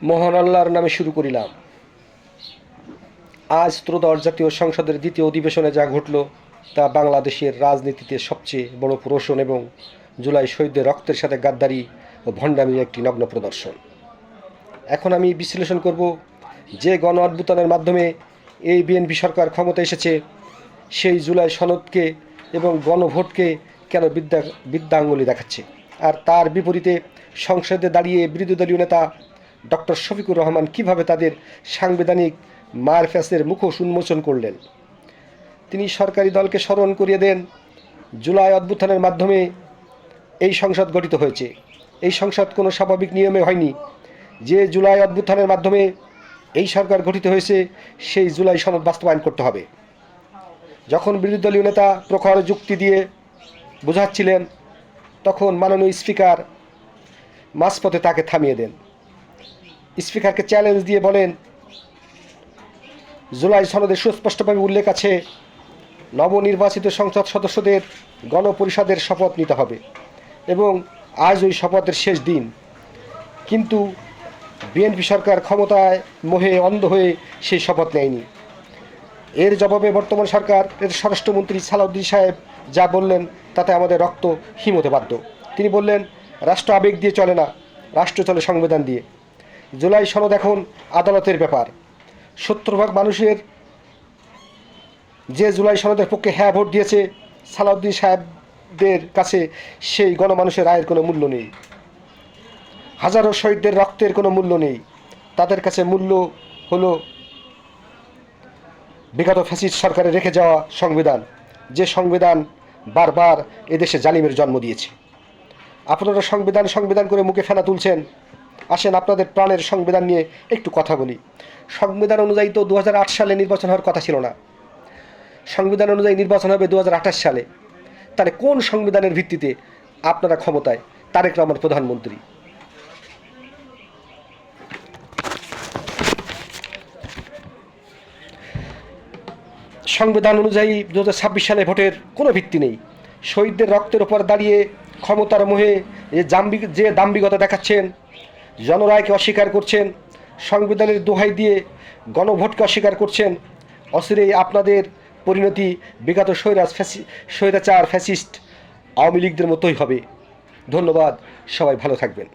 মহান আল্লাহর নামে শুরু করিলাম। আজ ত্রয়োদশ জাতীয় সংসদের দ্বিতীয় অধিবেশনে যা ঘটল তা বাংলাদেশের রাজনীতিতে সবচেয়ে বড় প্রহসন এবং জুলাই শহীদদের রক্তের সাথে গাদ্দারি ও ভণ্ডামির একটি নগ্ন প্রদর্শন। এখন আমি বিশ্লেষণ করব যে গণ অভ্যুত্থানের মাধ্যমে এই বিএনপি সরকার ক্ষমতা এসেছে সেই জুলাই সনদকে এবং গণভোটকে কেন বিদ্যাঙ্গুলি দেখাচ্ছে, আর তার বিপরীতে সংসদে দাঁড়িয়ে বিরোধী দলীয় নেতা ডক্টর শফিকুর রহমান কিভাবে তাদের সাংবিধানিক মারফ্যাসের মুখোশ উন্মোচন করলেন। তিনি সরকারি দলকে স্মরণ করিয়ে দেন জুলাই অভ্যুত্থানের মাধ্যমে এই সংসদ গঠিত হয়েছে। এই সংসদ কোনো স্বাভাবিক নিয়মে হয়নি। যে জুলাই অভ্যুত্থানের মাধ্যমে এই সরকার গঠিত হয়েছে সেই জুলাই সনদ বাস্তবায়ন করতে হবে। যখন বিরোধী দলীয় নেতা প্রখর যুক্তি দিয়ে বোঝাচ্ছিলেন তখন মাননীয় স্পিকার মাঝপথে তাকে থামিয়ে দেন। স্পিকারকে চ্যালেঞ্জ দিয়ে বলেন, জুলাই সনদে সুস্পষ্টভাবে উল্লেখ আছে নবনির্বাচিত সংসদ সদস্যদের গণপরিষদের শপথ নিতে হবে এবং আজ ওই শপথের শেষ দিন। কিন্তু বিএনপি সরকার ক্ষমতায় মোহে অন্ধ হয়ে সেই শপথ নেয়নি। এর জবাবে বর্তমান সরকারের স্বরাষ্ট্রমন্ত্রী সালাউদ্দিন সাহেব যা বললেন তাতে আমাদের রক্ত হিম হতে বাধ্য। তিনি বললেন, রাষ্ট্র আবেগ দিয়ে চলে না, রাষ্ট্র চলে সংবিধান দিয়ে। জুলাই সনদ এখন আদালতের ব্যাপার। 70% মানুষের যে জুলাই সনদের পক্ষে হ্যাঁ ভোট দিয়েছে সালাউদ্দিন সাহেবদের কাছে সেই গণমানুষের রায়ের কোনো মূল্য নেই। হাজারো শহীদদের রক্তের কোনো মূল্য নেই। তাদের কাছে মূল্য হলো বিগত ফ্যাসিস্ট সরকারের রেখে যাওয়া সংবিধান, যে সংবিধান বারবার এদেশে জালিমের জন্ম দিয়েছে। আপনারা সংবিধান করে মুখে ফেনা তুলছেন। আসেন আপনাদের প্রাণের সংবিধান নিয়ে একটু কথা বলি। সংবিধান অনুযায়ী তো 2008 সালে নির্বাচন হওয়ার কথা ছিল না। সংবিধান অনুযায়ী নির্বাচন হবে 2028 সালে। তাহলে কোন সংবিধানের ভিত্তিতে আপনারা ক্ষমতায়? তারেক রহমান প্রধানমন্ত্রী। সংবিধান অনুযায়ী 2026 সালে ভোটের কোনো ভিত্তি নেই। শহীদদের রক্তের ওপর দাঁড়িয়ে ক্ষমতার মোহে যে দাম্ভিকতা দেখাচ্ছেন, জনরায়কে অস্বীকার করছেন, সংবিধানের দোহাই দিয়ে গণভোটকে অস্বীকার করছেন, অচিরেই আপনাদের পরিণতি বিগত স্বৈরাচার ফ্যাসিস্ট আওয়ামী লীগদের মতোই হবে। ধন্যবাদ, সবাই ভালো থাকবেন।